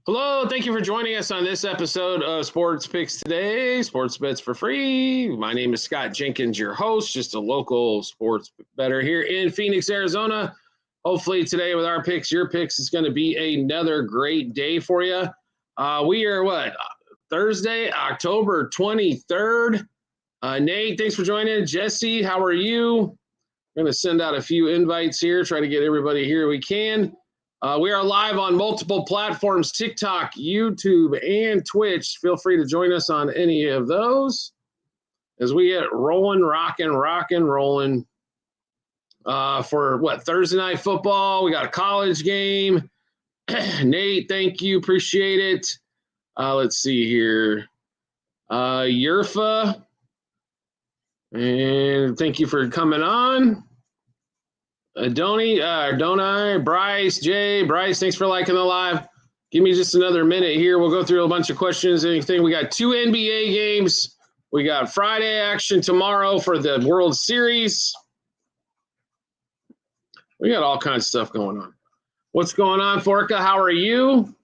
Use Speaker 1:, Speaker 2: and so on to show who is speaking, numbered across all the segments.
Speaker 1: Hello, thank you for joining us on this episode of Sports Picks Today, Sports Bets for Free. My name is Scott Jenkins, your host, just a local sports bettor here in Phoenix, Arizona. Hopefully today with our picks, your picks, is going to be another great day for you. We are Thursday, October 23rd. Nate, thanks for joining. Jesse, how are you? I'm going to send out a few invites here, try to get everybody here we can. We are live on multiple platforms, TikTok, YouTube, and Twitch. Feel free to join us on any of those as we get rolling, rocking, rolling for Thursday night football. We got a college game. Nate, thank you. Appreciate it. Let's see here. Yurfa, and thank you for coming on. Donai, Bryce, Jay, Bryce, thanks for liking the live. Give me just another minute here. We'll go through a bunch of questions. Anything. We got 2 NBA games. We got Friday action tomorrow for the World Series. We got all kinds of stuff going on. What's going on, Forka? How are you?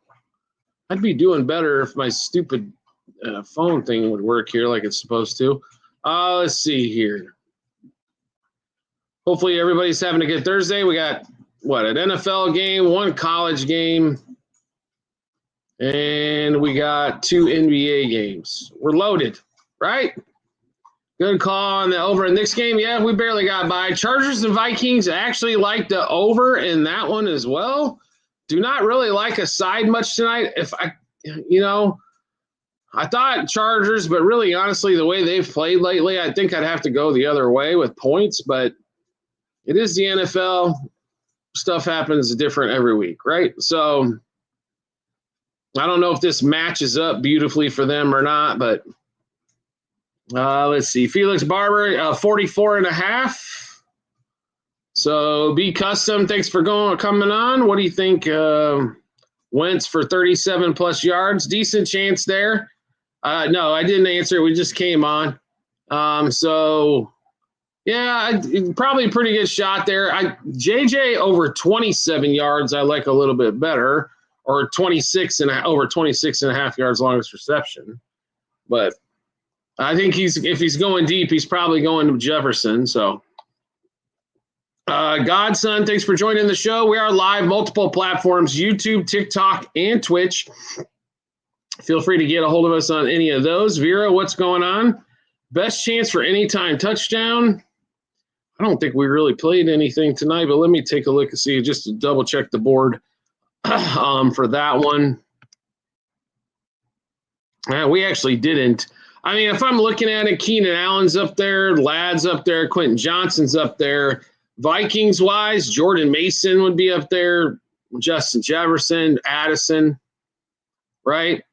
Speaker 1: I'd be doing better if my stupid phone thing would work here like it's supposed to. Let's see here. Hopefully everybody's having a good Thursday. We got, an NFL game, 1 college game, and we got 2 NBA games. We're loaded, right? Good call on the over in this game. Yeah, we barely got by. Chargers and Vikings, actually like the over in that one as well. Do not really like a side much tonight. I thought Chargers, but really, honestly, the way they've played lately, I think I'd have to go the other way with points, but it is the NFL. Stuff happens different every week, right? So I don't know if this matches up beautifully for them or not, but let's see. Felix Barber, 44.5. So B Custom, thanks for coming on. What do you think? Wentz for 37 plus yards. Decent chance there. No, I didn't answer. We just came on. Yeah, probably a pretty good shot there. JJ over 27 yards, I like a little bit better, or over 26 and a half yards longest reception. But I think if he's going deep, he's probably going to Jefferson. So, Godson, thanks for joining the show. We are live, multiple platforms, YouTube, TikTok, and Twitch. Feel free to get a hold of us on any of those. Vera, what's going on? Best chance for anytime touchdown. I don't think we really played anything tonight, but let me take a look and see, just to double check the board for that one. We actually didn't. I mean, if I'm looking at it, Keenan Allen's up there, Ladd's up there, Quentin Johnson's up there. Vikings-wise, Jordan Mason would be up there, Justin Jefferson, Addison, right?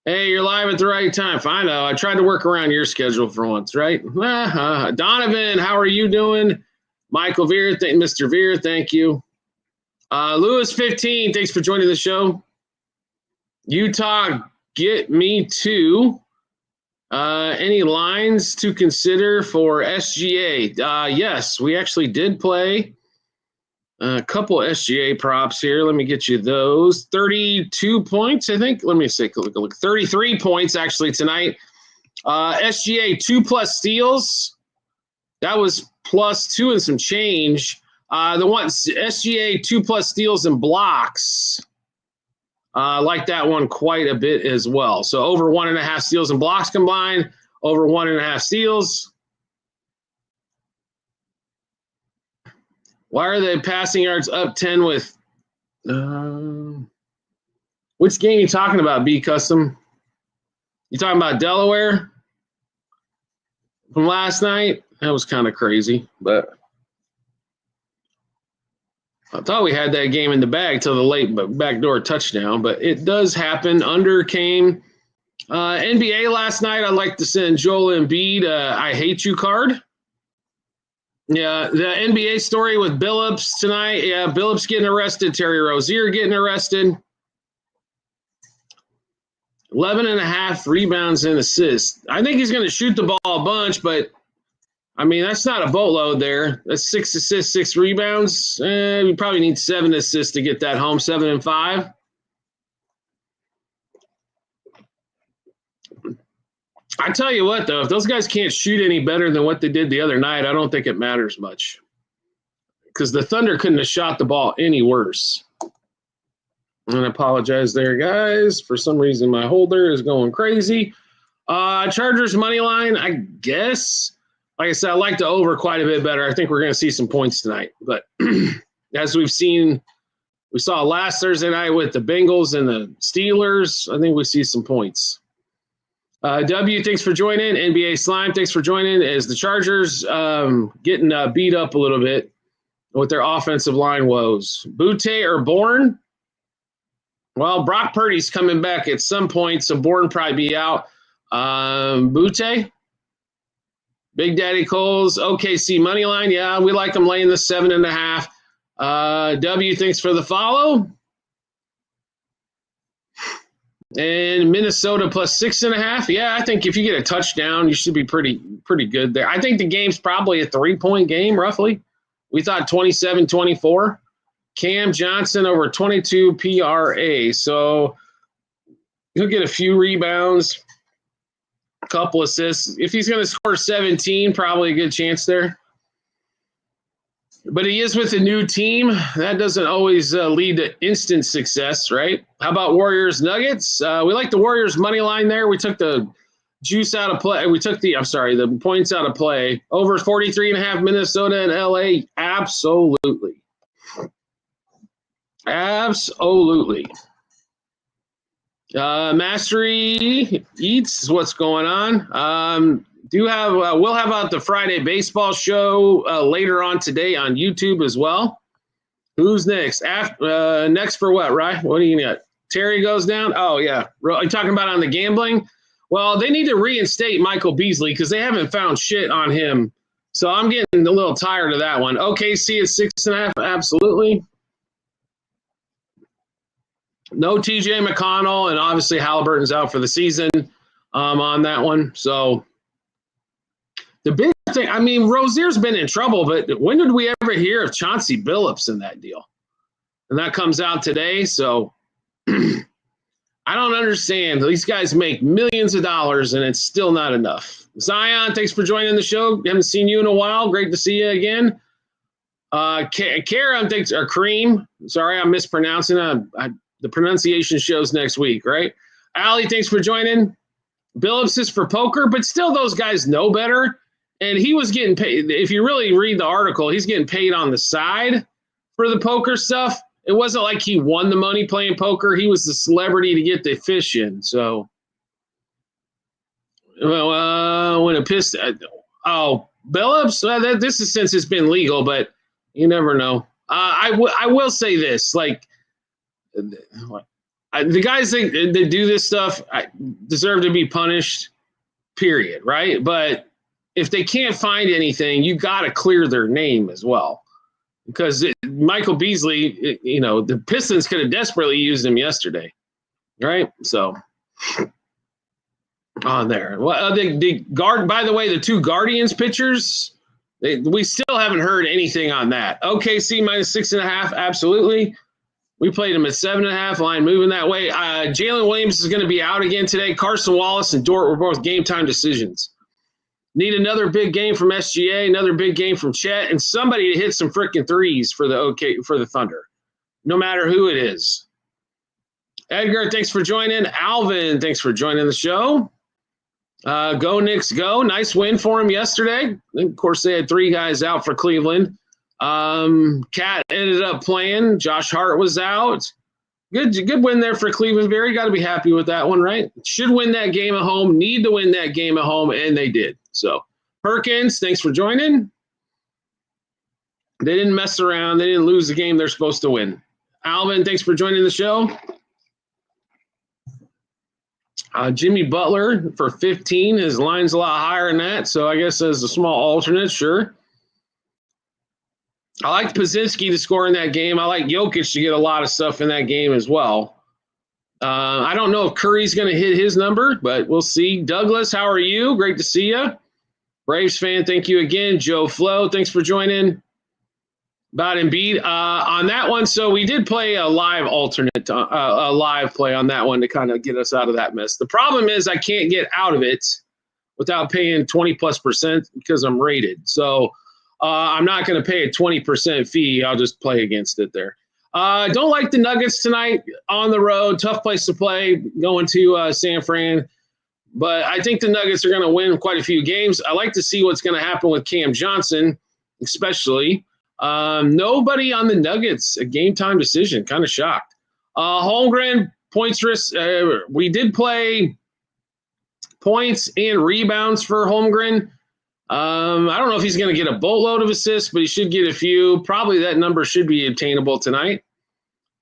Speaker 1: Hey, you're live at the right time. I know. I tried to work around your schedule for once, right? Donovan, how are you doing? Michael Veer, Mr. Veer, thank you. Lewis 15, thanks for joining the show. Utah, get me to any lines to consider for SGA? Yes, we actually did play a couple SGA props here. Let me get you those. 32 points, I think. Let me take a look. 33 points actually tonight. SGA 2+ steals. That was +2 and some change. The one SGA 2+ steals and blocks. Like that one quite a bit as well. So over 1.5 steals and blocks combined. Over 1.5 steals. Why are the passing yards up 10 with which game you talking about, B Custom? You talking about Delaware from last night? That was kind of crazy, but I thought we had that game in the bag till the late backdoor touchdown, but it does happen. Under came NBA last night. I'd like to send Joel Embiid I hate you card. Yeah, the NBA story with Billups tonight. Yeah, Billups getting arrested. Terry Rozier getting arrested. 11.5 rebounds and assists. I think he's going to shoot the ball a bunch, but, I mean, that's not a boatload there. That's 6 assists, 6 rebounds. You probably need 7 assists to get that home, 7 and 5. I tell you what, though, if those guys can't shoot any better than what they did the other night, I don't think it matters much. Because the Thunder couldn't have shot the ball any worse. And I apologize there, guys. For some reason, my holder is going crazy. Chargers money line, I guess. Like I said, I like the over quite a bit better. I think we're going to see some points tonight. But as we've seen, we saw last Thursday night with the Bengals and the Steelers. I think we see some points. W, thanks for joining. NBA Slime, thanks for joining. As the Chargers getting beat up a little bit with their offensive line woes. Butte or Bourne? Well, Brock Purdy's coming back at some point, so Bourne probably be out. Butte? Big Daddy Coles, OKC money line. Yeah, we like them laying the 7.5. W, thanks for the follow. And Minnesota plus 6.5. Yeah, I think if you get a touchdown, you should be pretty good there. I think the game's probably a 3-point game, roughly. We thought 27-24. Cam Johnson over 22 PRA. So he'll get a few rebounds, a couple assists. If he's going to score 17, probably a good chance there. But he is with a new team. That doesn't always lead to instant success, right? How about Warriors Nuggets? We like the Warriors money line there. We took the juice out of play. We took the points out of play. Over 43.5 Minnesota and LA. Absolutely. Absolutely. Mastery Eats, what's going on? We'll have out the Friday baseball show later on today on YouTube as well. Who's next? Next for what, right? What do you got? Terry goes down? Oh, yeah. Are you talking about on the gambling? Well, they need to reinstate Michael Beasley because they haven't found shit on him. So I'm getting a little tired of that one. OKC is 6.5, absolutely. No TJ McConnell, and obviously Halliburton's out for the season on that one. So the big thing, I mean, Rozier's been in trouble, but when did we ever hear of Chauncey Billups in that deal? And that comes out today. So I don't understand. These guys make millions of dollars, and it's still not enough. Zion, thanks for joining the show. Haven't seen you in a while. Great to see you again. Kara, thanks, or Kareem. Sorry, I'm mispronouncing. The pronunciation shows next week, right? Allie, thanks for joining. Billups is for poker, but still those guys know better. And he was getting paid. If you really read the article, he's getting paid on the side for the poker stuff. It wasn't like he won the money playing poker. He was the celebrity to get the fish in. So, when a pissed, Billups, this is since it's been legal, but you never know. I will say this, like, the guys that do this stuff deserve to be punished, period, right? But if they can't find anything, you got to clear their name as well. Because Michael Beasley, the Pistons could have desperately used him yesterday, right? So, on there. Well, the guard. By the way, the two Guardians pitchers, we still haven't heard anything on that. OKC minus 6.5, absolutely. We played him at 7.5. Line moving that way. Jalen Williams is going to be out again today. Carson Wallace and Dort were both game time decisions. Need another big game from SGA, another big game from Chet, and somebody to hit some freaking threes for the Thunder, no matter who it is. Edgar, thanks for joining. Alvin, thanks for joining the show. Go Knicks, go! Nice win for him yesterday. Of course, they had 3 guys out for Cleveland. Cat ended up playing. Josh Hart was out. Good win there for Cleveland. Very got to be happy with that one, right? Should win that game at home. Need to win that game at home, and they did. So, Perkins, thanks for joining. They didn't mess around. They didn't lose the game they're supposed to win. Alvin, thanks for joining the show. Jimmy Butler for 15. His line's a lot higher than that, so I guess as a small alternate, sure. I like Pozinski to score in that game. I like Jokic to get a lot of stuff in that game as well. I don't know if Curry's going to hit his number, but we'll see. Douglas, how are you? Great to see you. Braves fan, thank you again. Joe Flo, thanks for joining. About Embiid on that one. So we did play a live alternate, a live play on that one to kind of get us out of that mess. The problem is I can't get out of it without paying 20+% because I'm rated. So I'm not going to pay a 20% fee. I'll just play against it there. Don't like the Nuggets tonight on the road. Tough place to play going to San Fran. But I think the Nuggets are going to win quite a few games. I like to see what's going to happen with Cam Johnson, especially. Nobody on the Nuggets, a game time decision. Kind of shocked. Holmgren, points risk. We did play points and rebounds for Holmgren. I don't know if he's going to get a boatload of assists, but he should get a few. Probably that number should be attainable tonight.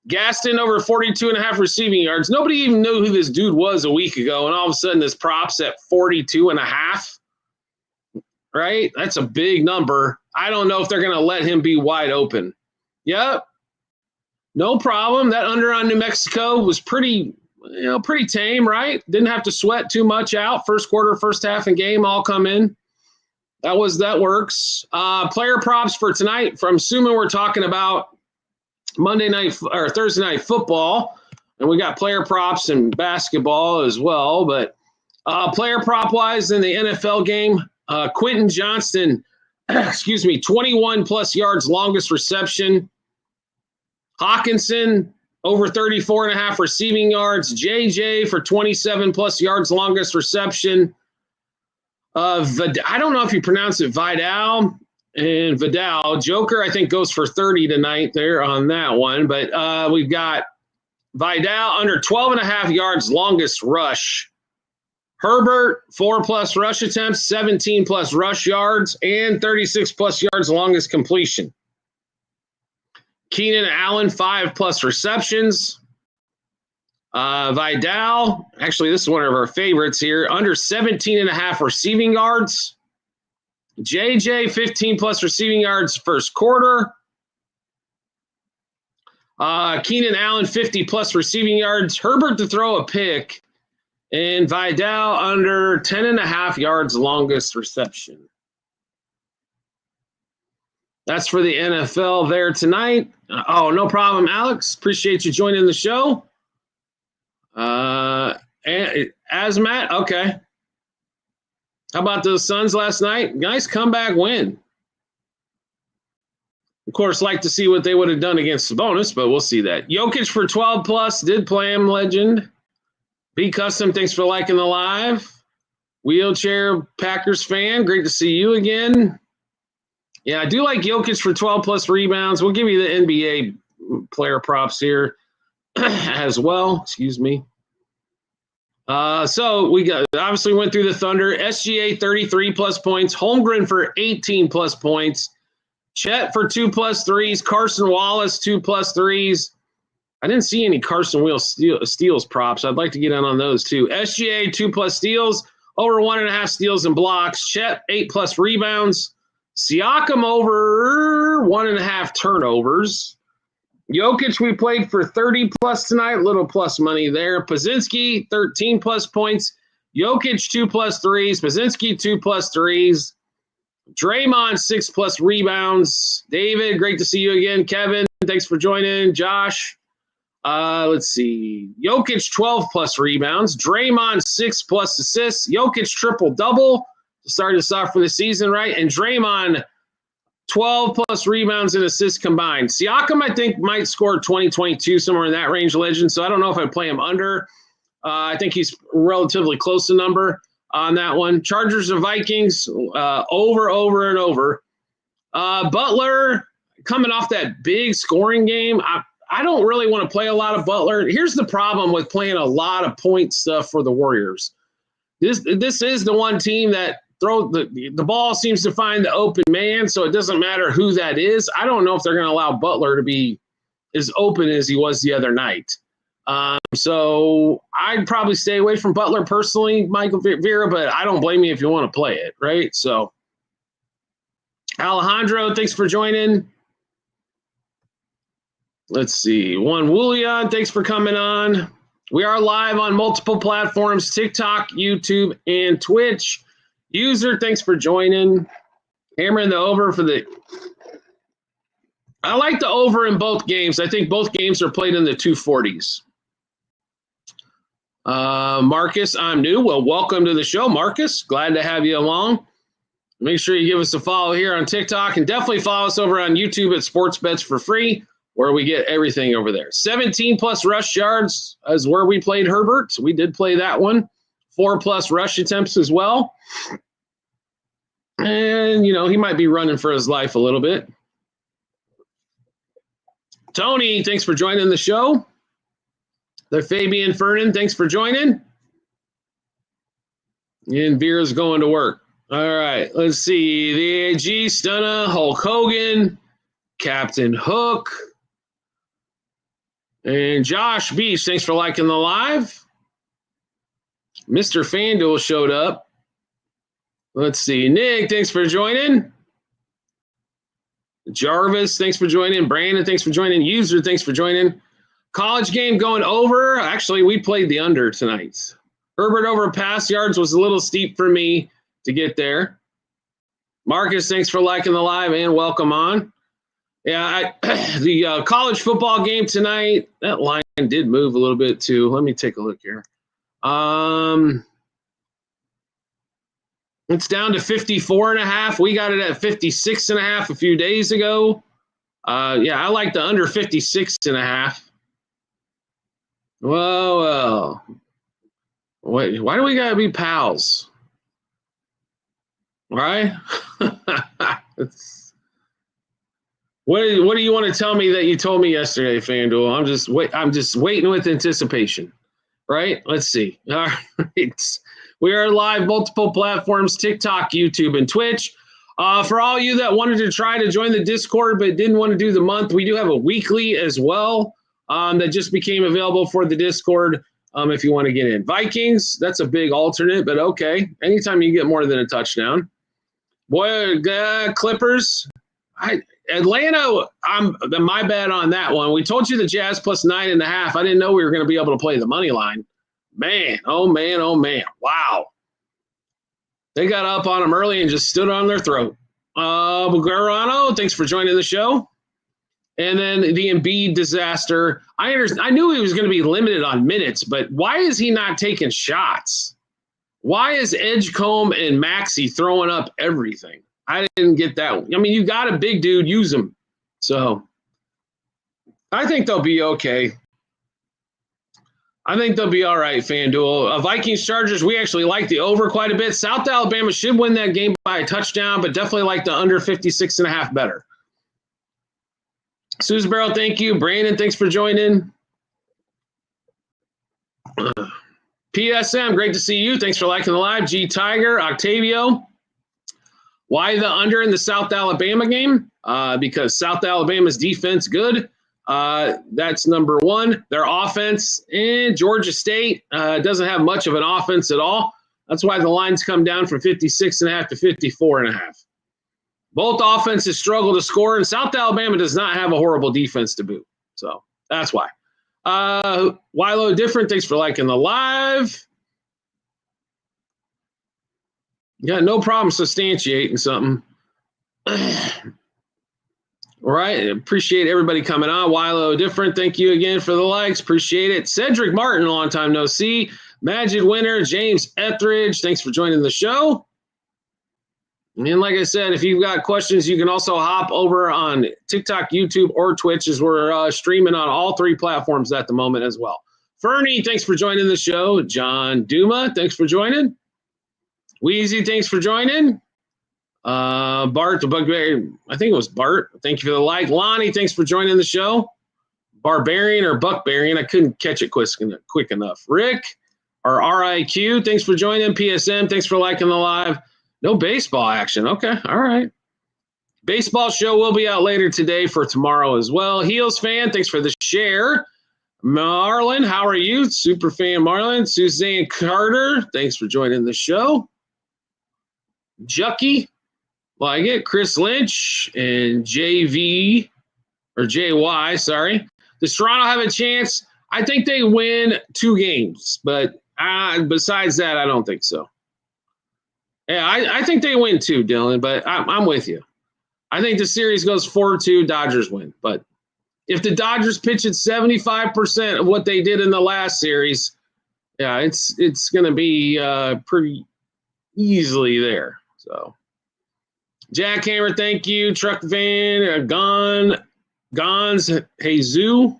Speaker 1: Gaston over 42.5 receiving yards. Nobody even knew who this dude was a week ago, and all of a sudden this prop's at 42.5. Right? That's a big number. I don't know if they're going to let him be wide open. Yep. No problem. That under on New Mexico was pretty tame, right? Didn't have to sweat too much out. First quarter, first half, and game all come in. That works. Player props for tonight. I'm assuming we're talking about Monday night or Thursday night football, and we got player props and basketball as well. But player prop wise in the NFL game, Quentin Johnston, 21+ yards, longest reception. Hawkinson over 34.5 receiving yards. JJ for 27+ yards, longest reception. I don't know if you pronounce it Vidal and Vidal. Joker, I think, goes for 30 tonight there on that one. But we've got Vidal under 12.5 yards, longest rush. Herbert, 4+ rush attempts, 17+ rush yards, and 36+ yards, longest completion. Keenan Allen, 5+ receptions. Vidal, actually, this is one of our favorites here, under 17.5 receiving yards. JJ, 15+ receiving yards first quarter. Keenan Allen, 50+ receiving yards. Herbert to throw a pick. And Vidal under 10.5 yards, longest reception. That's for the NFL there tonight. Oh, no problem, Alex. Appreciate you joining the show. Asmat, okay. How about those Suns last night? Nice comeback win. Of course, like to see what they would have done against Sabonis, but we'll see that. Jokic for 12+, did play him, legend. B Custom, thanks for liking the live. Wheelchair Packers fan, great to see you again. Yeah, I do like Jokic for 12+ rebounds. We'll give you the NBA player props here as well. Excuse me. So we obviously went through the Thunder. SGA 33+ points. Holmgren for 18+ points. Chet for 2+ threes. Carson Wallace 2+ threes. I didn't see any Carson Wheels steals props. I'd like to get in on those too. SGA 2+ steals, over 1.5 steals and blocks. Chet 8+ rebounds. Siakam over 1.5 turnovers. Jokic, we played for 30+ tonight, little plus money there. Pazinski 13+ points. Jokic 2+ threes. Pazinski 2+ threes. Draymond 6+ rebounds. David, great to see you again. Kevin, thanks for joining. Josh. Let's see. Jokic 12+ rebounds. Draymond 6+ assists. Jokic triple-double to start us off for the season, right? And Draymond 12+ rebounds and assists combined. Siakam, I think, might score 20, 22, somewhere in that range, legend. So I don't know if I'd play him under. I think he's relatively close to number on that one. Chargers and Vikings, over, and over. Butler, coming off that big scoring game, I don't really want to play a lot of Butler. Here's the problem with playing a lot of point stuff for the Warriors. This is the one team that the ball seems to find the open man, so it doesn't matter who that is. I don't know if they're going to allow Butler to be as open as he was the other night. So I'd probably stay away from Butler personally, Michael Vera, but I don't blame you if you want to play it, right? So Alejandro, thanks for joining. Let's see. Juan Wulian, thanks for coming on. We are live on multiple platforms, TikTok, YouTube, and Twitch. User, thanks for joining. Hammering the over for the I like the over in both games. I think both games are played in the 240s. Marcus, I'm new. Well, welcome to the show, Marcus. Glad to have you along. Make sure you give us a follow here on TikTok and definitely follow us over on YouTube at Sports Bets for Free, where we get everything over there. 17-plus rush yards is where we played Herbert. We did play that one. 4+ rush attempts as well. And, he might be running for his life a little bit. Tony, thanks for joining the show. The Fabian Fernan, thanks for joining. And Vera's going to work. All right, let's see. The AG, Stunna, Hulk Hogan, Captain Hook, and Josh Beach, thanks for liking the live. Mr. FanDuel showed up. Let's see. Nick, thanks for joining. Jarvis, thanks for joining. Brandon, thanks for joining. User, thanks for joining. College game going over. Actually, we played the under tonight. Herbert over pass yards was a little steep for me to get there. Marcus, thanks for liking the live and welcome on. Yeah, the college football game tonight, that line did move a little bit too. Let me take a look here. It's down to 54.5. We got it at 56.5 a few days ago. I like the under 56.5. Well. Wait, why do we gotta be pals? Right? What do you want to tell me that you told me yesterday, FanDuel? I'm just waiting with anticipation. Right? Let's see. All right. We are live multiple platforms, TikTok, YouTube, and Twitch. For all you that wanted to try to join the Discord but didn't want to do the month, we do have a weekly as well that just became available for the Discord if you want to get in. Vikings, that's a big alternate, but okay. Anytime you get more than a touchdown. Boy, Clippers. Atlanta, I'm my bad on that one. We told you the Jazz plus 9.5. I didn't know we were going to be able to play the money line. Man, oh man, oh man. Wow. They got up on them early and just stood on their throat. Bugarano, thanks for joining the show. And then the Embiid disaster. I knew he was going to be limited on minutes, but why is he not taking shots? Why is Edgecombe and Maxey throwing up everything? I didn't get that one. I mean, you got a big dude, use him. So I think they'll be okay. I think they'll be all right, FanDuel. Vikings-Chargers, we actually like the over quite a bit. South Alabama should win that game by a touchdown, but definitely like the under 56.5 better. Susan Barrel, thank you. Brandon, thanks for joining. PSM, great to see you. Thanks for liking the live. G Tiger, Octavio. Why the under in the South Alabama game? Because South Alabama's defense good. That's number one. Their offense in Georgia State doesn't have much of an offense at all. That's why the lines come down from 56.5 to 54.5. Both offenses struggle to score, and South Alabama does not have a horrible defense to boot. So that's why. Wilo Different, thanks for liking the live. Yeah, no problem substantiating something. All right, appreciate everybody coming on. Wilo Different, thank you again for the likes. Appreciate it. Cedric Martin, long time no see. Magic Winner, James Etheridge, thanks for joining the show. And like I said, if you've got questions, you can also hop over on TikTok, YouTube, or Twitch, as we're streaming on all three platforms at the moment as well. Fernie, thanks for joining the show. John Duma, thanks for joining. Wheezy, thanks for joining. Bart, the Bugbear, I think it was Bart. Thank you for the like. Lonnie, thanks for joining the show. Barbarian or Buckbarian, I couldn't catch it quick enough. Rick, or RIQ, thanks for joining. PSM, thanks for liking the live. No baseball action. Okay, all right. Baseball show will be out later today for tomorrow as well. Heels fan, thanks for the share. Marlon, how are you? Super fan Marlon. Suzanne Carter, thanks for joining the show. Jucky, like it. Chris Lynch and JV, or JY, sorry. Does Toronto have a chance? I think they win 2 games, but besides that, I don't think so. Yeah, I think they win 2, Dylan, but I'm with you. I think the series goes 4-2, Dodgers win. But if the Dodgers pitch at 75% of what they did in the last series, yeah, it's going to be pretty easily there. So, Jackhammer, thank you. Truck Van, Gons, Jesus.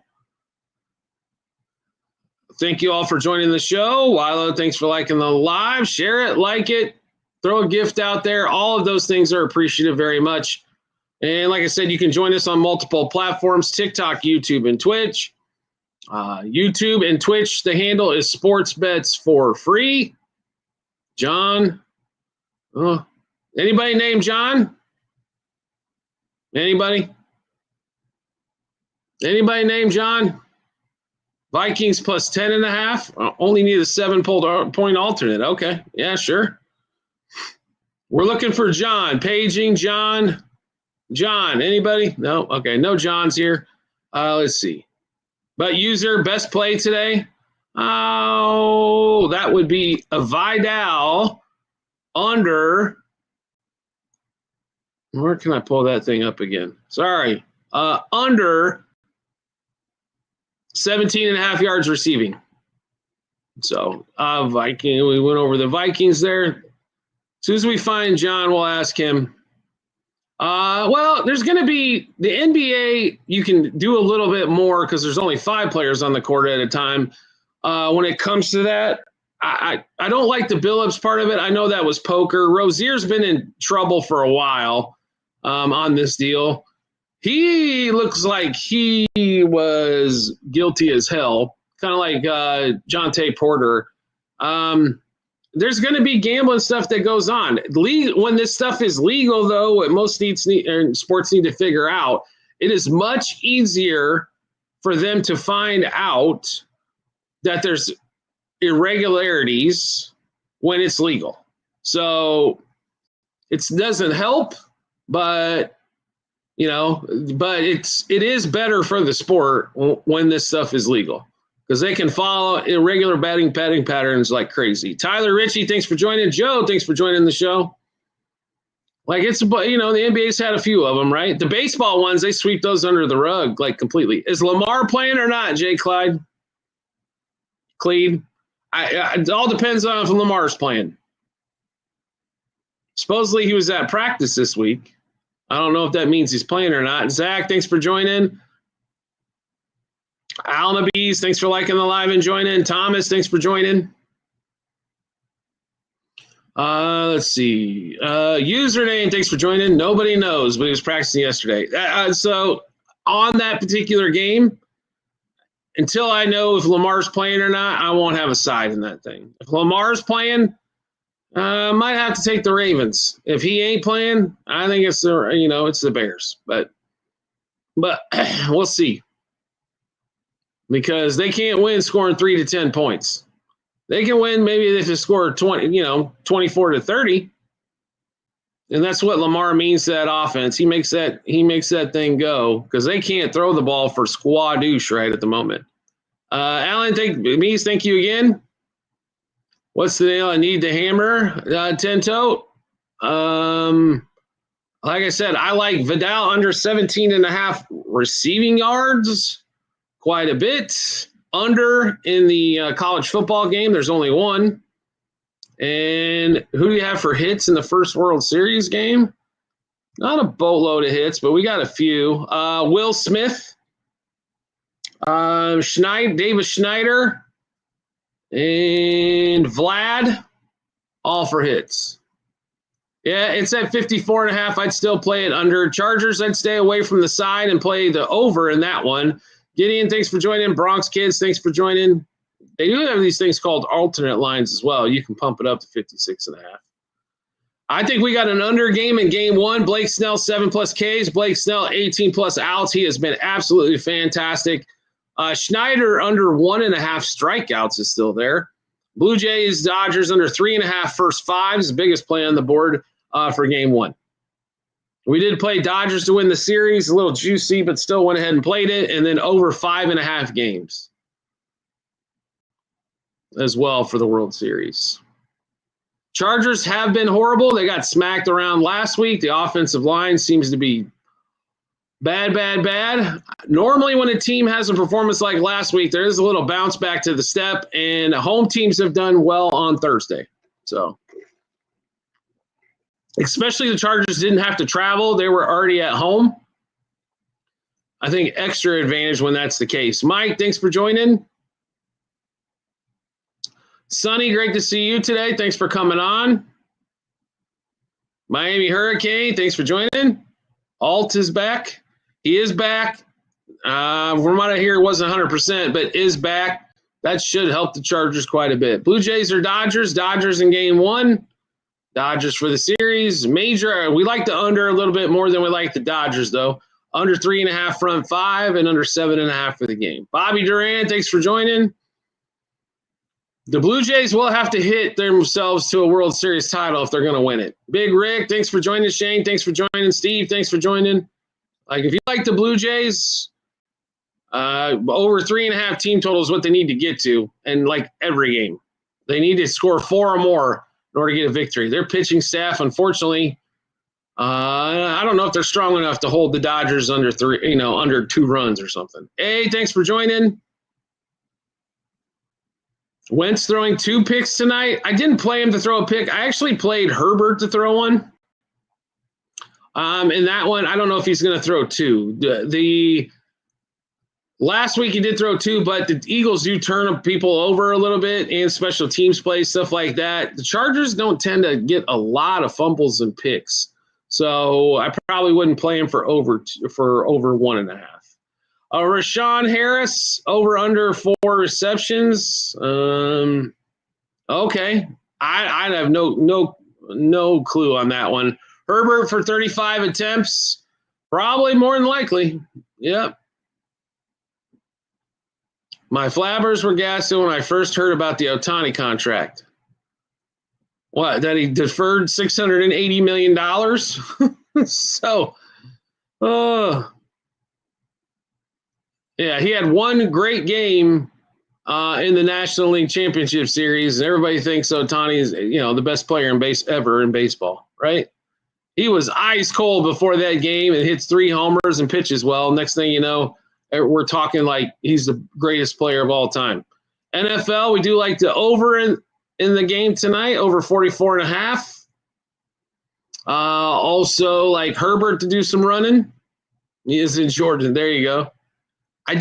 Speaker 1: Thank you all for joining the show. Wilo, thanks for liking the live. Share it, like it, throw a gift out there. All of those things are appreciative very much. And like I said, you can join us on multiple platforms, TikTok, YouTube, and Twitch. YouTube and Twitch, the handle is Sports Bets for Free. John. Anybody named John? Anybody? Anybody named John? Vikings plus 10.5. Only need a 7-point alternate. Okay. Yeah, sure. We're looking for John. Paging John. John. Anybody? No? Okay. No Johns here. Let's see. But user best play today. Oh, that would be a Vidal under. Where can I pull that thing up again? Sorry. Under 17.5 yards receiving. So, Viking, we went over the Vikings there. As soon as we find John, we'll ask him. Well, there's going to be the NBA. You can do a little bit more because there's only 5 players on the court at a time. When it comes to that, I don't like the Billups part of it. I know that was poker. Rozier's been in trouble for a while on this deal. He looks like he was guilty as hell, kind of like Jonte Porter. There's going to be gambling stuff that goes on. When this stuff is legal, though, what most sports need to figure out, it is much easier for them to find out that there's irregularities when it's legal. So it doesn't help, but it is better for the sport when this stuff is legal because they can follow irregular betting patterns like crazy. Tyler Ritchie, thanks for joining. Joe, thanks for joining the show. Like the NBA's had a few of them, right? The baseball ones, they sweep those under the rug like completely. Is Lamar playing or not, Jay Clyde? It all depends on if Lamar's playing. Supposedly he was at practice this week. I don't know if that means he's playing or not. Zach, thanks for joining. Alma Bees, thanks for liking the live and joining. Thomas, thanks for joining. Let's see. Username, thanks for joining. Nobody knows, but he was practicing yesterday. So on that particular game, until I know if Lamar's playing or not, I won't have a side in that thing. If Lamar's playing, might have to take the Ravens. If he ain't playing, I think it's the Bears. But we'll see. Because they can't win scoring 3 to 10 points. They can win maybe if they score 24 to 30. And that's what Lamar means to that offense. He makes that thing go because they can't throw the ball for squadoosh right at the moment. Alan, thank you again. What's the deal? I need the hammer. 10-tote. Like I said, I like Vidal under 17.5 receiving yards quite a bit. Under in the college football game, there's only one. And who do you have for hits in the first World Series game? Not a boatload of hits, but we got a few. Will Smith, Davis Schneider, and Vlad, all for hits. Yeah, it's at 54.5. I'd still play it under. Chargers, I'd stay away from the side and play the over in that one. Gideon, thanks for joining. Bronx Kids, thanks for joining. They do have these things called alternate lines as well. You can pump it up to 56.5. I think we got an under game in game one. Blake Snell, 7+ Ks. Blake Snell, 18+ outs. He has been absolutely fantastic. Schneider under 1.5 strikeouts is still there. Blue Jays, Dodgers under 3.5 first fives, biggest play on the board for game one. We did play Dodgers to win the series, a little juicy, but still went ahead and played it, and then over 5.5 games as well for the World Series. Chargers have been horrible. They got smacked around last week. The offensive line seems to be bad. Normally when a team has a performance like last week, there is a little bounce back to the step, and home teams have done well on Thursday. So, especially the Chargers didn't have to travel. They were already at home. I think extra advantage when that's the case. Mike, thanks for joining. Sonny, great to see you today. Thanks for coming on. Miami Hurricane, thanks for joining. Alt is back. He is back. From what I hear, it wasn't 100%, but is back. That should help the Chargers quite a bit. Blue Jays or Dodgers? Dodgers in game 1. Dodgers for the series. Major. We like the under a little bit more than we like the Dodgers, though. Under 3.5 front 5 and under 7.5 for the game. Bobby Duran, thanks for joining. The Blue Jays will have to hit themselves to a World Series title if they're going to win it. Big Rick, thanks for joining. Shane, thanks for joining. Steve, thanks for joining. Like, if you like the Blue Jays, over 3.5 team total is what they need to get to. And like every game, they need to score 4 or more in order to get a victory. Their pitching staff, unfortunately, I don't know if they're strong enough to hold the Dodgers under 2 runs or something. Hey, thanks for joining. Wentz throwing 2 picks tonight. I didn't play him to throw a pick. I actually played Herbert to throw one. In that one, I don't know if he's going to throw 2. The last week he did throw 2, but the Eagles do turn people over a little bit and special teams play, stuff like that. The Chargers don't tend to get a lot of fumbles and picks. So I probably wouldn't play him for over 1.5. Rashawn Harris, over under 4 receptions. Okay. I have no clue on that one. Herbert for 35 attempts. Probably more than likely. Yep. My flabbers were gassed when I first heard about the Ohtani contract. What, that he deferred $680 million? So, yeah, he had one great game in the National League Championship Series. Everybody thinks Ohtani is, the best player ever in baseball, right? He was ice cold before that game and hits 3 homers and pitches well. Next thing you know, we're talking like he's the greatest player of all time. NFL, we do like the over in the game tonight, over 44.5. Also, like Herbert to do some running. He is in Jordan. There you go. We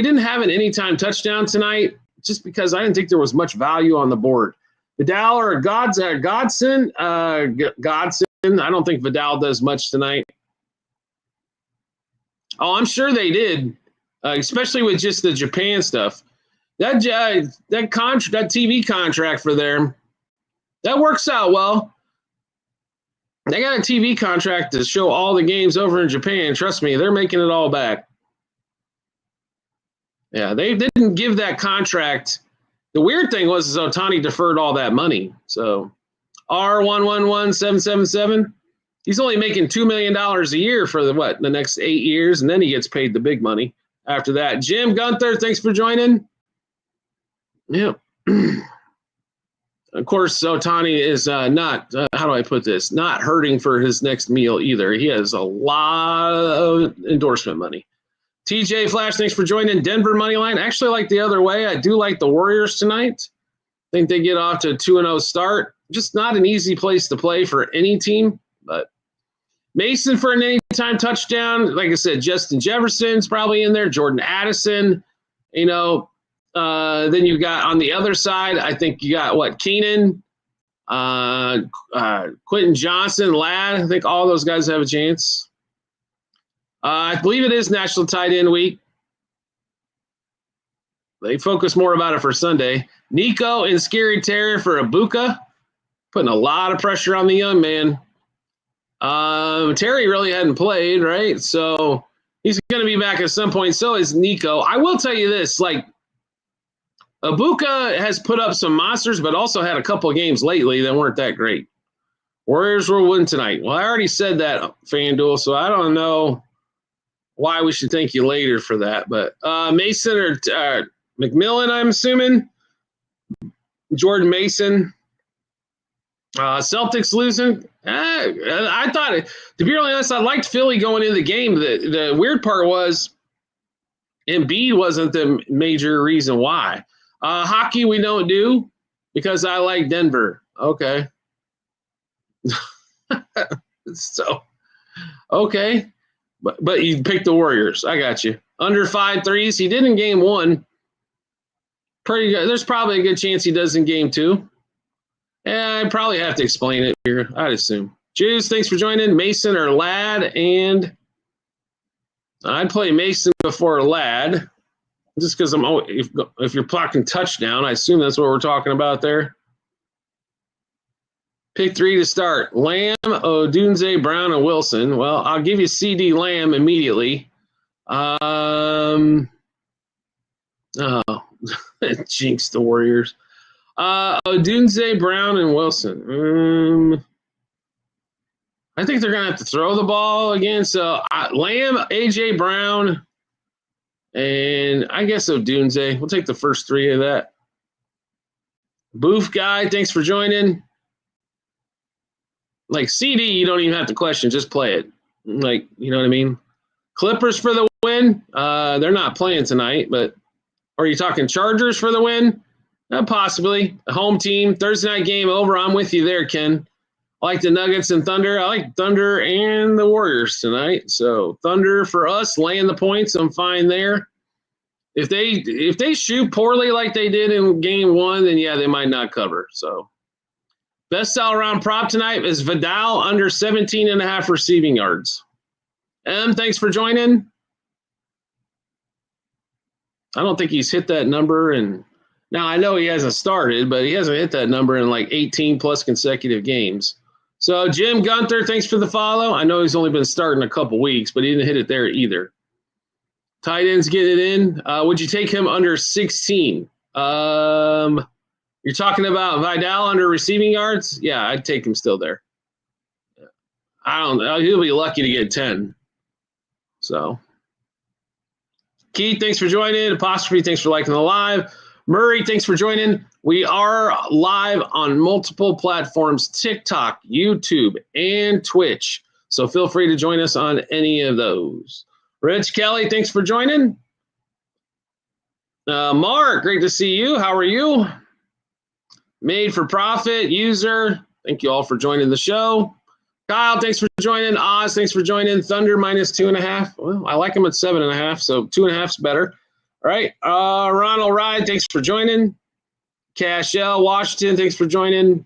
Speaker 1: didn't have an anytime touchdown tonight just because I didn't think there was much value on the board. Vidal or Godson. I don't think Vidal does much tonight. Oh, I'm sure they did, especially with just the Japan stuff. That TV contract for them, that works out well. They got a TV contract to show all the games over in Japan. Trust me, they're making it all back. Yeah, they didn't give that contract. The weird thing was Ohtani deferred all that money. So R111777, he's only making $2 million a year for the next 8 years, and then he gets paid the big money after that. Jim Gunther, thanks for joining. Yeah. Of course, Ohtani is not, how do I put this, not hurting for his next meal either. He has a lot of endorsement money. TJ Flash, thanks for joining. Denver money line. Actually, like the other way. I do like the Warriors tonight. I think they get off to a 2-0 start. Just not an easy place to play for any team. But Mason for an anytime touchdown. Like I said, Justin Jefferson's probably in there. Jordan Addison. Then you got on the other side, I think you got Keenan, Quentin Johnson, Ladd. I think all those guys have a chance. I believe it is National Tight End Week. They focus more about it for Sunday. Nico and Scary Terry for Ibuka, putting a lot of pressure on the young man. Terry really hadn't played, right? So he's going to be back at some point. So is Nico. I will tell you this, Ibuka has put up some monsters, but also had a couple of games lately that weren't that great. Warriors will win tonight. Well, I already said that, FanDuel, so I don't know why we should thank you later for that. But Mason or McMillan, I'm assuming. Jordan Mason. Celtics losing. I thought, to be really honest, I liked Philly going into the game. The weird part was Embiid wasn't the major reason why. Hockey we don't do because I like Denver. Okay. So, okay. But you picked the Warriors. I got you. Under 5 threes. He did in game 1. Pretty good. There's probably a good chance he does in game 2. Yeah, I'd probably have to explain it here, I'd assume. Juice, thanks for joining. Mason or Ladd, and I'd play Mason before Ladd, just because if you're blocking touchdown, I assume that's what we're talking about there. Pick 3 to start. Lamb, Odunze, Brown, and Wilson. Well, I'll give you CD Lamb immediately. Jinx the Warriors. Odunze, Brown, and Wilson. I think they're going to have to throw the ball again. So Lamb, AJ Brown, and I guess Odunze. We'll take the first 3 of that. Booth guy, thanks for joining. Like CD, you don't even have to question. Just play it. Like, you know what I mean? Clippers for the win. They're not playing tonight, but are you talking Chargers for the win? Possibly. A home team. Thursday night game over. I'm with you there, Ken. I like the Nuggets and Thunder. I like Thunder and the Warriors tonight. So Thunder for us, laying the points. I'm fine there. If they shoot poorly like they did in game 1, then yeah, they might not cover. So best all-around prop tonight is Vidal under 17.5 receiving yards. Thanks for joining. I don't think he's hit that number, and now I know he hasn't started, but he hasn't hit that number in like 18 plus consecutive games. So Jim Gunther, thanks for the follow. I know he's only been starting a couple weeks, but he didn't hit it there either. Tight ends get it in. Would you take him under 16? You're talking about Vidal under receiving yards? Yeah, I'd take him still there. I don't know. He'll be lucky to get 10. So, Keith, thanks for joining. Apostrophe, thanks for liking the live. Murray, thanks for joining. We are live on multiple platforms, TikTok, YouTube, and Twitch. So feel free to join us on any of those. Rich Kelly, thanks for joining. Mark, great to see you. How are you? Made for Profit user, thank you all for joining the show. Kyle, thanks for joining. Oz, thanks for joining. Thunder minus 2.5. Well, I like them at 7.5, so 2.5 is better. All right. Ronald Ride, thanks for joining. Cashel, Washington, thanks for joining.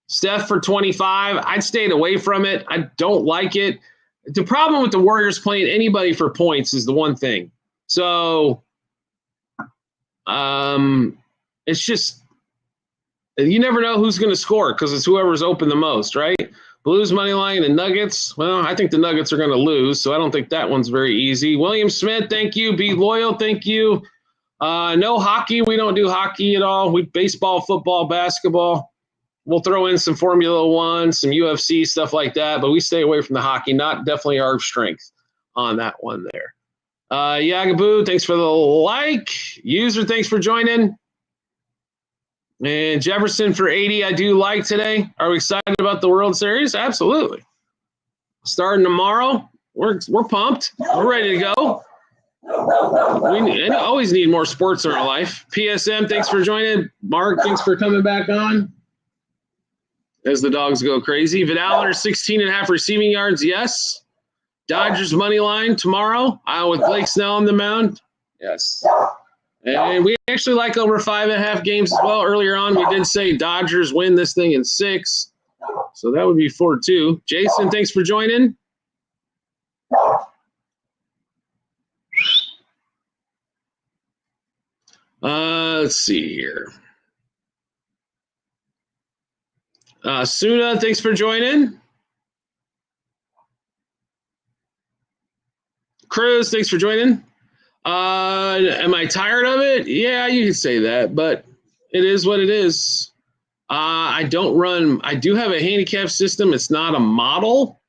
Speaker 1: Steph for 25. I'd stayed away from it. I don't like it. The problem with the Warriors playing anybody for points is the one thing. So it's just you never know who's going to score because it's whoever's open the most, right? Blues money line and Nuggets. Well, I think the Nuggets are going to lose, so I don't think that one's very easy. William Smith, thank you. Be loyal, thank you. No hockey. We don't do hockey at all. We baseball, football, basketball. We'll throw in some Formula One, some UFC, stuff like that, but we stay away from the hockey. Not definitely our strength on that one there. Yagaboo, thanks for the like. User, thanks for joining. And Jefferson for 80, I do like today. Are we excited about the World Series? Absolutely. Starting tomorrow, we're pumped. We're ready to go. We always need more sports in our life. PSM, thanks for joining. Mark, thanks for coming back on. As the dogs go crazy. Vidal under 16.5 receiving yards, yes. Dodgers money line tomorrow with Blake Snell on the mound. Yes. And we actually like over 5.5 games as well. Earlier on, we did say Dodgers win this thing in 6. So that would be 4-2. Jason, thanks for joining. Let's see here. Suna, thanks for joining. Cruz, thanks for joining. Am I tired of it? Yeah, you can say that, but it is what it is. I do have a handicap system. It's not a model,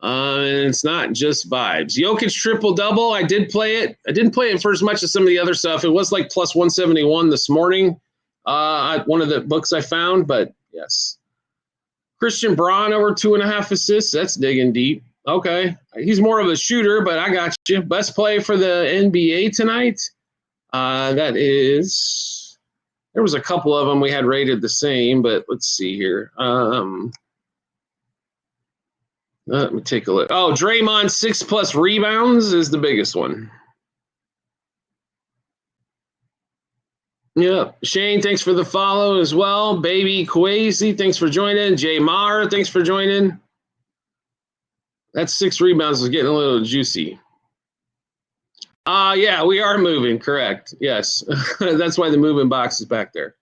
Speaker 1: and it's not just vibes. Jokic triple-double, I did play it. I didn't play it for as much as some of the other stuff. It was like plus 171 this morning, one of the books I found, but yes. Christian Braun over 2.5 assists. That's digging deep. Okay. He's more of a shooter, but I got you. Best play for the NBA tonight. That is, there was a couple of them we had rated the same, but let's see here. Let me take a look. Oh, Draymond 6+ rebounds is the biggest one. Yeah. Shane, thanks for the follow as well. Baby Kwesi, thanks for joining. Jay Maher, thanks for joining. That 6 rebounds is getting a little juicy. Yeah, we are moving, correct. Yes. That's why the moving box is back there.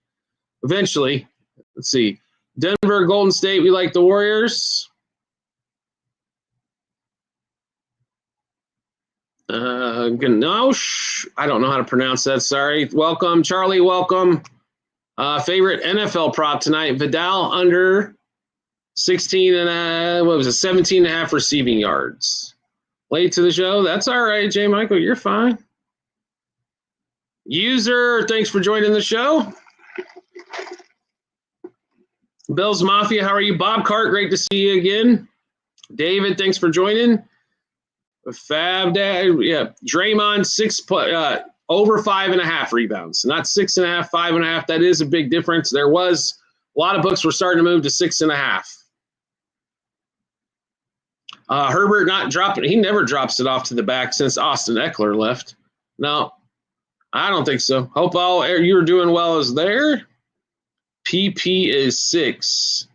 Speaker 1: Eventually, let's see. Denver, Golden State, we like the Warriors. Ganosh, I don't know how to pronounce that. Sorry. Welcome, Charlie. Welcome. Favorite NFL prop tonight: Vidal under 16 and what was it? 17.5 receiving yards. Late to the show. That's all right, J. Michael. You're fine. User, thanks for joining the show. Bills Mafia, how are you? Bob Cart, great to see you again. David, thanks for joining. Fab Dad, yeah. Draymond over 5.5 rebounds, not 6.5, 5.5. That is a big difference. There was a lot of books were starting to move to 6.5. Herbert not dropping. He never drops it off to the back since Austin Eckler left. No, I don't think so. Hope all you're doing well is there. PP is 6.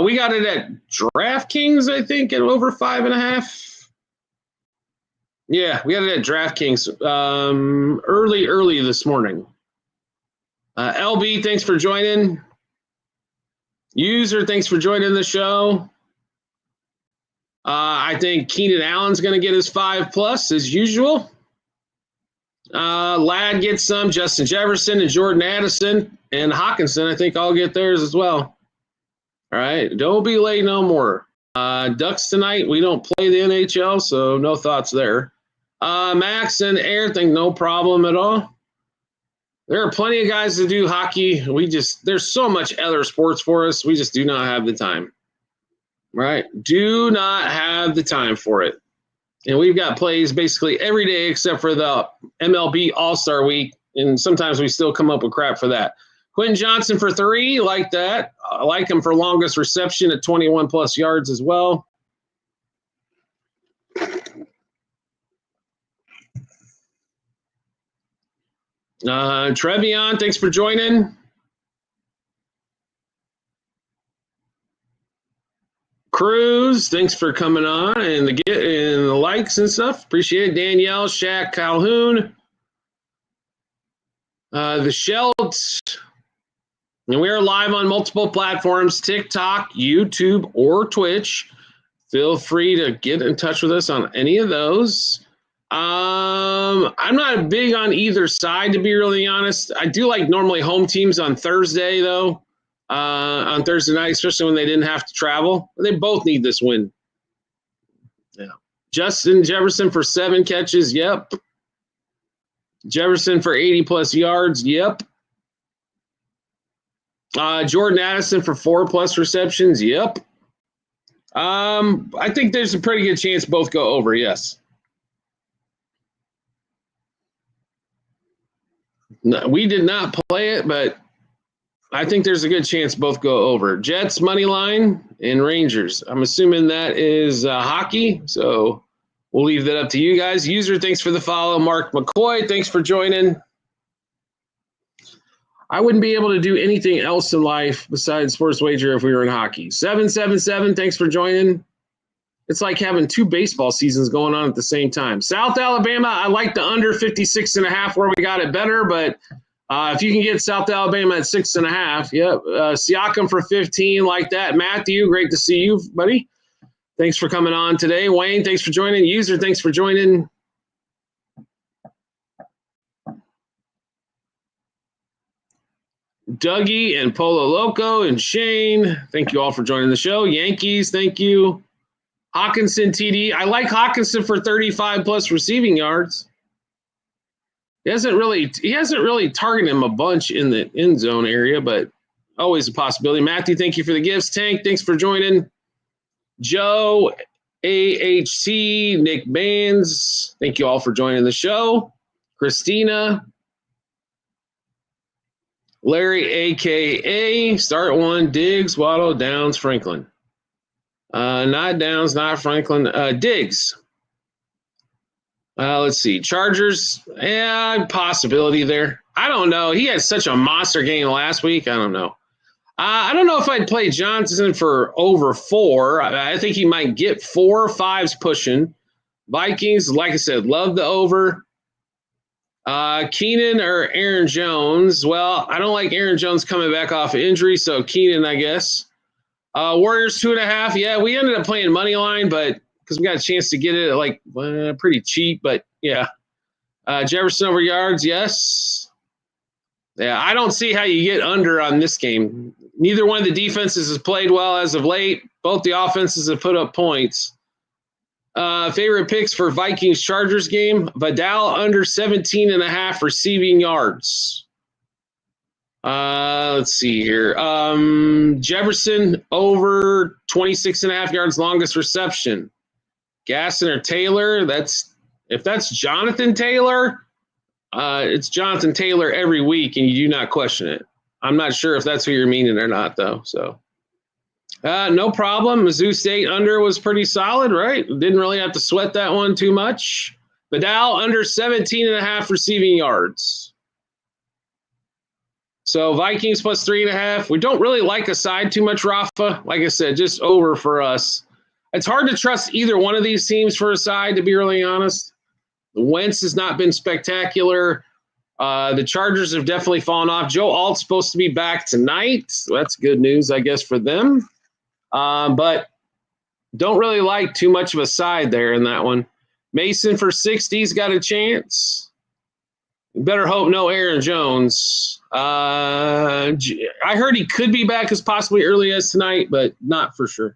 Speaker 1: We got it at DraftKings, I think, at over 5.5. Yeah, we got it at DraftKings early this morning. LB, thanks for joining. User, thanks for joining the show. I think Keenan Allen's going to get his 5+ as usual. Ladd gets some. Justin Jefferson and Jordan Addison and Hawkinson, I think, all get theirs as well. All right, don't be late no more. Ducks tonight. We don't play the NHL, so no thoughts there. Max and Air think no problem at all. There are plenty of guys that do hockey. There's so much other sports for us. We just do not have the time. Right? Do not have the time for it. And we've got plays basically every day except for the MLB All-Star Week. And sometimes we still come up with crap for that. Quentin Johnson for 3, like that. I like him for longest reception at 21+ yards as well. Trevion, thanks for joining. Cruz, thanks for coming on and the likes and stuff. Appreciate it. Danielle, Shaq, Calhoun, the Schelt. And we are live on multiple platforms: TikTok, YouTube, or Twitch. Feel free to get in touch with us on any of those. I'm not big on either side, to be really honest. I do like normally home teams on Thursday, though. On Thursday night, especially when they didn't have to travel. They both need this win. Yeah. Justin Jefferson for 7 catches. Yep. Jefferson for 80+ yards. Yep. Jordan Addison for 4+ receptions. Yep. I think there's a pretty good chance both go over. Yes. No, we did not play it, but I think there's a good chance both go over. Jets money line and Rangers. I'm assuming that is hockey, so we'll leave that up to you guys. User, thanks for the follow. Mark McCoy, thanks for joining. I wouldn't be able to do anything else in life besides sports wager if we were in hockey. 777, thanks for joining. It's like having 2 baseball seasons going on at the same time. South Alabama, I like the under 56.5 where we got it better, but if you can get South Alabama at 6.5, yep. Siakam for 15, like that. Matthew, great to see you, buddy. Thanks for coming on today. Wayne, thanks for joining. User, thanks for joining. Dougie and Polo Loco and Shane, thank you all for joining the show. Yankees, thank you. Hawkinson TD. I like Hawkinson for 35+ receiving yards. He hasn't really targeted him a bunch in the end zone area, but always a possibility. Matthew, thank you for the gifts. Tank, thanks for joining. Joe, AHT, Nick Baines, thank you all for joining the show. Christina, Larry, a.k.a. Start One, Diggs, Waddle, Downs, Franklin. Not Downs, not Franklin. Diggs. Let's see. Chargers, possibility there. I don't know. He had such a monster game last week. I don't know. I don't know if I'd play Johnson for over 4. I think he might get 4 or 5s pushing. Vikings, like I said, love the over. Keenan or Aaron Jones. Well, I don't like Aaron Jones coming back off of injury, so Keenan, I guess. Warriors 2.5. Yeah, we ended up playing money line, but because we got a chance to get it at pretty cheap, but yeah. Jefferson over yards, yes. Yeah, I don't see how you get under on this game. Neither one of the defenses has played well as of late. Both the offenses have put up points. Favorite picks for Vikings-Chargers game? Vidal under 17.5 receiving yards. Let's see here. Jefferson over 26.5 yards longest reception. Gasson or Taylor? If that's Jonathan Taylor, it's Jonathan Taylor every week, and you do not question it. I'm not sure if that's who you're meaning or not, though. So, no problem. Mizzou State under was pretty solid, right? Didn't really have to sweat that one too much. Vidal under 17.5 receiving yards. So Vikings plus 3.5. We don't really like a side too much, Rafa. Like I said, just over for us. It's hard to trust either one of these teams for a side, to be really honest. The Wentz has not been spectacular. The Chargers have definitely fallen off. Joe Alt's supposed to be back tonight. So that's good news, I guess, for them. But don't really like too much of a side there in that one. Mason for 60's got a chance. Better hope no Aaron Jones. I heard he could be back as possibly early as tonight, but not for sure.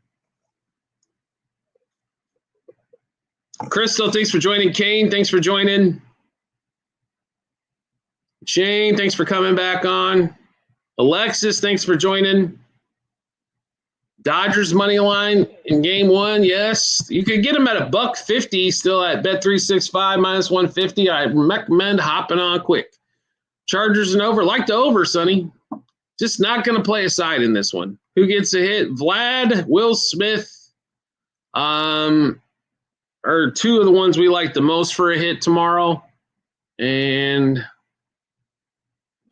Speaker 1: Crystal, thanks for joining. Kane, thanks for joining. Shane, thanks for coming back on. Alexis, thanks for joining. Dodgers money line in game 1, yes. You could get them at $1.50 still at Bet365 minus 150. I recommend hopping on quick. Chargers and over. Like the over, Sonny. Just not going to play a side in this one. Who gets a hit? Vlad, Will Smith, are two of the ones we like the most for a hit tomorrow. And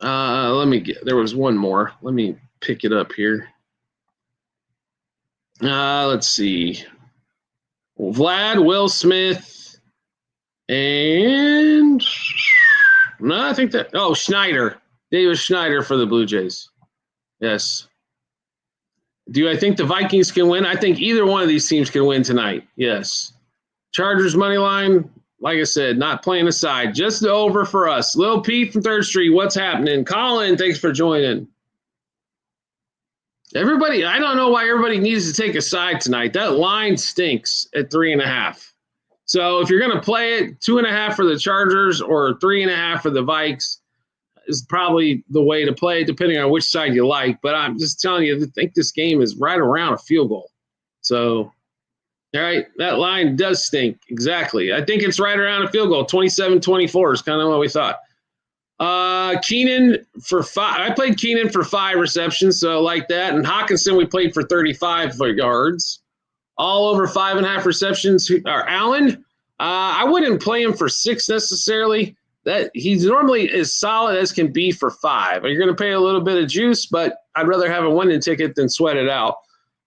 Speaker 1: there was one more. Let me pick it up here. Let's see. Vlad, Will Smith, and Schneider. Davis Schneider for the Blue Jays. Yes. Do I think the Vikings can win? I think either one of these teams can win tonight. Yes. Chargers money line, like I said, not playing a side. Just the over for us. Lil Pete from 3rd Street, what's happening? Colin, thanks for joining. Everybody, I don't know why everybody needs to take a side tonight. That line stinks at 3.5. So if you're going to play it, 2.5 for the Chargers or 3.5 for the Vikes is probably the way to play, depending on which side you like. But I'm just telling you, I think this game is right around a field goal. So, all right, that line does stink. Exactly. I think it's right around a field goal. 27-24 is kind of what we thought. Keenan for 5. I played Keenan for 5 receptions, so I like that. And Hawkinson, we played for 35 yards. All over 5.5 receptions. Allen, I wouldn't play him for 6 necessarily. That he's normally as solid as can be for 5. You're going to pay a little bit of juice, but I'd rather have a winning ticket than sweat it out.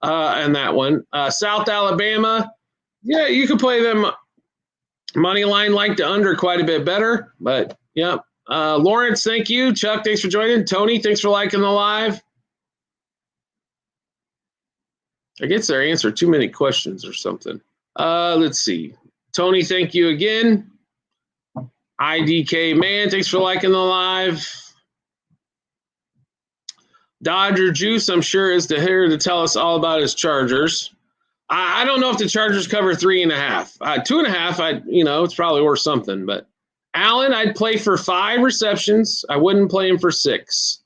Speaker 1: And that one. South Alabama, yeah, you could play them money line like the under quite a bit better, but yeah. Lawrence, thank you. Chuck, thanks for joining. Tony, thanks for liking the live. I guess I answered too many questions or something. Let's see. Tony, thank you again. IDK Man, thanks for liking the live. Dodger Juice, I'm sure, is here to tell us all about his Chargers. I don't know if the Chargers cover 3.5. 2.5, it's probably worth something, but Allen, I'd play for 5 receptions. I wouldn't play him for 6.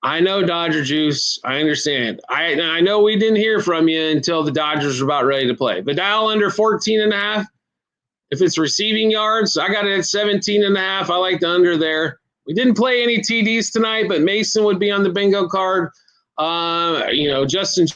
Speaker 1: I know Dodger juice. I understand. I know we didn't hear from you until the Dodgers were about ready to play. But dial under 14.5. If it's receiving yards, I got it at 17.5. I like the under there. We didn't play any TDs tonight, but Mason would be on the bingo card. Justin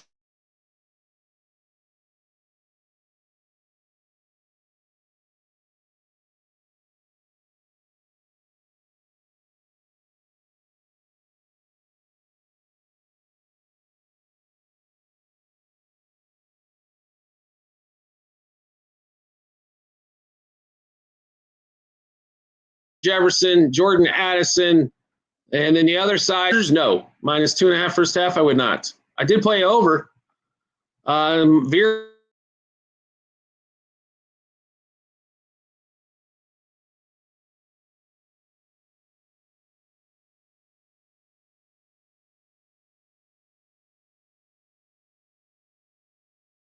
Speaker 1: Jefferson, Jordan Addison, and then the other side, no. -2.5 first half, I would not. I did play over. Veer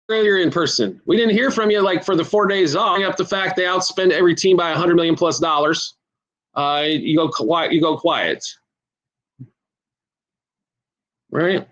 Speaker 1: earlier in person. We didn't hear from you like for the 4 days off. Up the fact they outspend every team by $100 million plus. You go quiet. You go quiet. Right.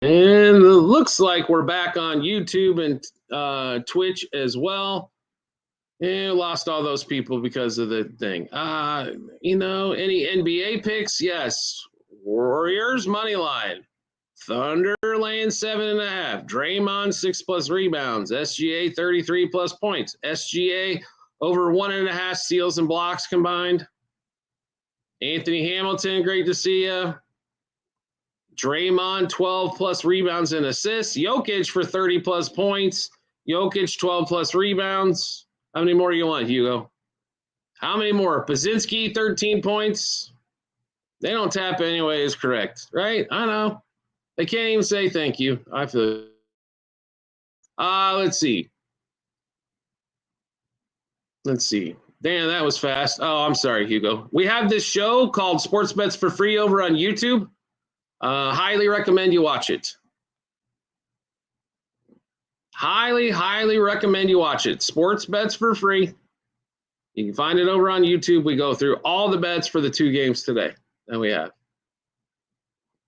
Speaker 1: And it looks like we're back on YouTube and Twitch as well. And lost all those people because of the thing. Any NBA picks? Yes. Warriors money line. Thunder laying 7.5. Draymond 6+ rebounds. SGA 33+ points. SGA over 1.5 steals and blocks combined. Anthony Hamilton, great to see you. Draymond 12+ rebounds and assists. Jokic for 30+ points. Jokic 12+ rebounds. How many more do you want, Hugo? How many more? Pazinski 13 points. They don't tap anyway is correct, right? I know. They can't even say thank you. I feel. Let's see. Damn, that was fast. Oh, I'm sorry, Hugo. We have this show called Sports Bets for Free over on YouTube. Highly recommend you watch it. Highly, highly recommend you watch it. Sports bets for free. You can find it over on YouTube. We go through all the bets for the 2 games today that we have.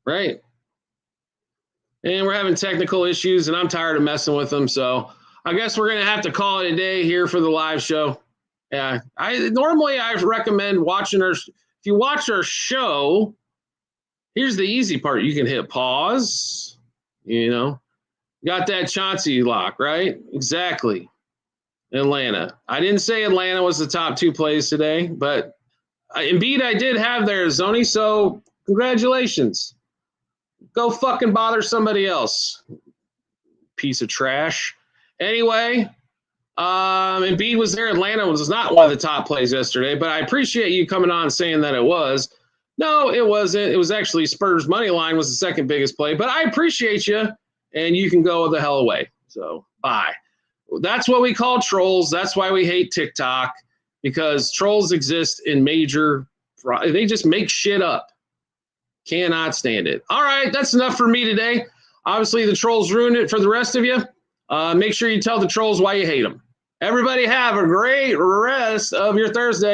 Speaker 1: Right? And we're having technical issues, and I'm tired of messing with them. So I guess we're going to have to call it a day here for the live show. Yeah, I recommend watching our. If you watch our show, here's the easy part. You can hit pause. Got that Chauncey lock, right? Exactly. Atlanta. I didn't say Atlanta was the top 2 plays today, but Embiid I did have there, Zoni. So congratulations. Go fucking bother somebody else. Piece of trash. Anyway, Embiid was there. Atlanta was not one of the top plays yesterday, but I appreciate you coming on saying that it was. No, it wasn't. It was actually Spurs money line was the second biggest play, but I appreciate you, and you can go the hell away. So bye. That's what we call trolls. That's why we hate TikTok, because trolls exist in major. They just make shit up. Cannot stand it. All right, that's enough for me today. Obviously, the trolls ruined it for the rest of you. Make sure you tell the trolls why you hate them. Everybody have a great rest of your Thursday.